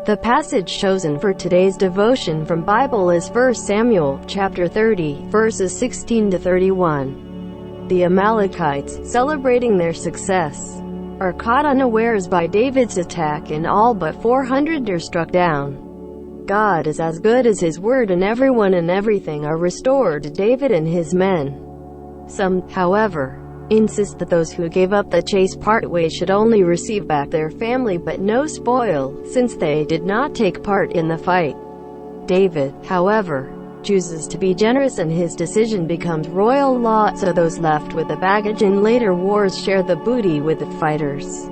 The passage chosen for today's devotion from Bible is 1 Samuel, chapter 30, verses 16 to 31. The Amalekites, celebrating their success, are caught unawares by David's attack and all but 400 are struck down. God is as good as his word, and everyone and everything are restored to David and his men. Some, however, insist that those who gave up the chase partway should only receive back their family but no spoil, since they did not take part in the fight. David, however, chooses to be generous, and his decision becomes royal law, so those left with the baggage in later wars share the booty with the fighters.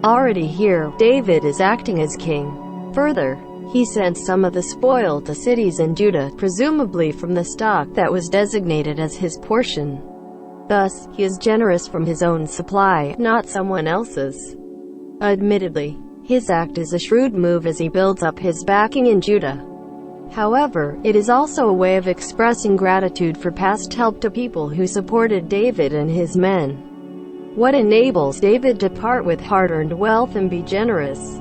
Already here, David is acting as king. Further, he sends some of the spoil to cities in Judah, presumably from the stock that was designated as his portion. Thus, he is generous from his own supply, not someone else's. Admittedly, his act is a shrewd move as he builds up his backing in Judah. However, it is also a way of expressing gratitude for past help to people who supported David and his men. What enables David to part with hard-earned wealth and be generous?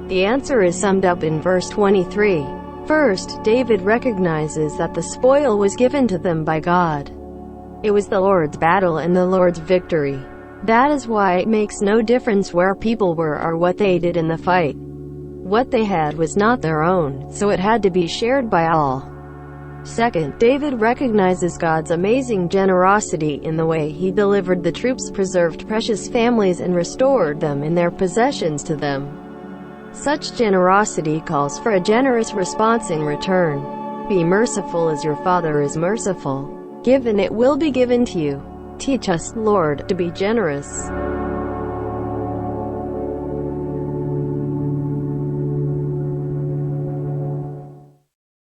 The answer is summed up in verse 23. First, David recognizes that the spoil was given to them by God. It was the Lord's battle and the Lord's victory. That is why it makes no difference where people were or what they did in the fight. What they had was not their own, so it had to be shared by all. Second, David recognizes God's amazing generosity in the way he delivered the troops, preserved precious families, and restored them in their possessions to them. Such generosity calls for a generous response in return. Be merciful as your Father is merciful. Give and it will be given to you. Teach us, Lord, to be generous.